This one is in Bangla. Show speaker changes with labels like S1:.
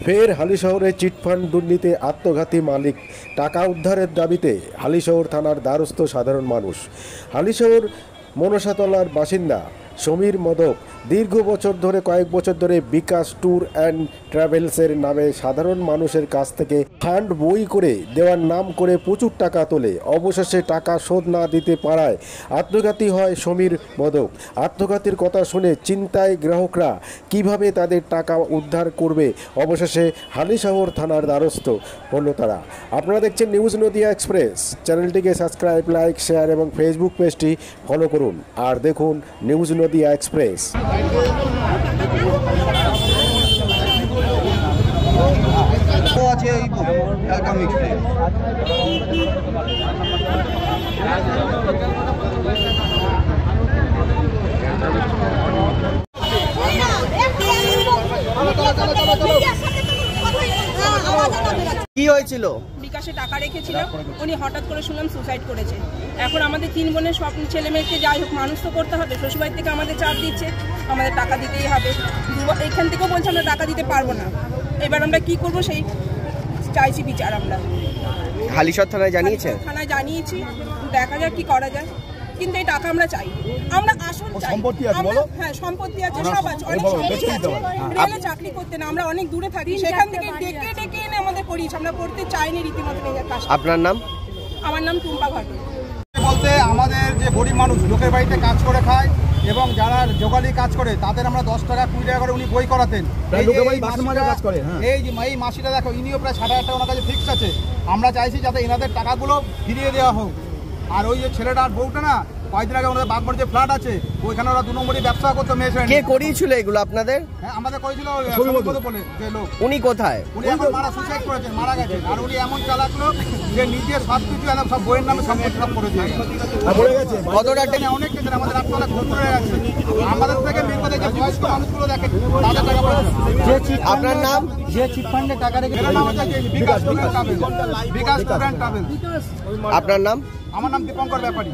S1: ফের হালিশহরে চিটফান্ড দুর্নীতি আত্মঘাতী মালিক, টাকা উদ্ধারের দাবিতে হালিশহর থানার দ্বারস্থ সাধারণ মানুষ। হালিশহর মনসাতলার বাসিন্দা সমীর মোদক কয়েক বছর ধরে বিকাশ ট্যুর অ্যান্ড ট্রাভেলসের নামে সাধারণ মানুষের কাছ থেকে ফান্ড বই করে দেওয়ার নাম করে প্রচুর টাকা তোলে। অবশেষে টাকা শোধ না দিতে পারায় আত্মঘাতী হয় সমীর মোদক। আত্মঘাতীর কথা শুনে চিন্তায় গ্রাহকরা কিভাবে তাদের টাকা উদ্ধার করবে, অবশেষে হালিশহর থানার দ্বারস্থ হলো তারা। আপনারা দেখছেন নিউজ নদিয়া এক্সপ্রেস। চ্যানেলটিকে সাবস্ক্রাইব, লাইক, শেয়ার এবং ফেসবুক পেজটি ফলো করুন আর দেখুন নিউজ নদিয়া এক্সপ্রেস।
S2: কি হয়েছিল?
S3: বিকাশে টাকা রেখেছিল, উনি হঠাৎ করে শুনলাম সুসাইড করেছে। এখন আমাদের 3 বোনের সব ছেলে মেয়েকে যাই হোক মানুষ তো করতে হবে। শ্বশুরবাড়ি থেকে আমাদের চাপ দিচ্ছে, আমাদের টাকা দিতেই হবে। এখান থেকেও বলছে আমরা টাকা দিতে পারবো না। এবার আমরা কি করবো সেই চাইছি বিচার। আমরা
S2: হালিশহর থানায় জানিয়েছেন?
S3: থানায় জানিয়েছি, দেখা যাক কি করা যায়, কিন্তু এই টাকা আমরা চাই। আমরা আসল চাই।
S4: সম্পত্তি আছে বলো?
S3: হ্যাঁ, সম্পত্তি আছে, সব আছে, অনেক সম্পত্তি আছে। রেলে চাকরি করতে না, আমরা অনেক দূরে থাকি, সেখান থেকে ডেকে ডেকে এনে আমাদের করিয়েছে। আমরা করতে চাইনি রীতিমতো এই কাজ।
S2: আপনার নাম?
S3: আমার নাম টুম্পা ঘটক।
S4: বলতে আমাদের যে গরিব মানুষ লোকের বাড়িতে কাজ করে খায় এবং যারা জোগালি কাজ করে তাদের আমরা 10 টাকা 20 টাকা করে উনি বই করাতেন। এই মাসিটা দেখো, ইনিও প্রায় 60,000 টাকা ওনার কাছে ফিক্স আছে। আমরা চাইছি যাতে এনাদের টাকাগুলো ফিরিয়ে দেওয়া হোক। আর ওই যে ছেলেটা আর বউটা না, কয়েকদিন আগে ওনাদের বাগমার যে ফ্ল্যাট আছে ওইখানে ওরা 2 নম্বরই ব্যবসা করতো মেয়ে।
S2: কে করিয়েছিল এগুলো আপনাদের?
S4: হ্যাঁ, আমাদের করেছিল বলে যে লোক।
S2: উনি কোথায়?
S4: উনি এখন সুসাইড করেছেন, মারা গেছেন। আর উনি এমন চালাক লোক যে নিজের সব কিছু সব বইয়ের নামে সম্পত্তি সব করে দিয়েছে।
S2: কতটা
S4: অনেক ক্ষেত্রে আমাদের রাস্তাটা ঘুরে হয়ে গেছে। আমাদের থেকে মেন কথা যে বয়স্ক মানুষগুলো দেখেন তাদের টাকা পয়সা।
S2: আপনার নাম?
S4: যে চিটফান্ডে টাকা রেখে বিকাশ ট্যুর অ্যান্ড ট্রাভেলস।
S2: আপনার নাম?
S4: আমার নাম দীপঙ্কর ব্যাপারী।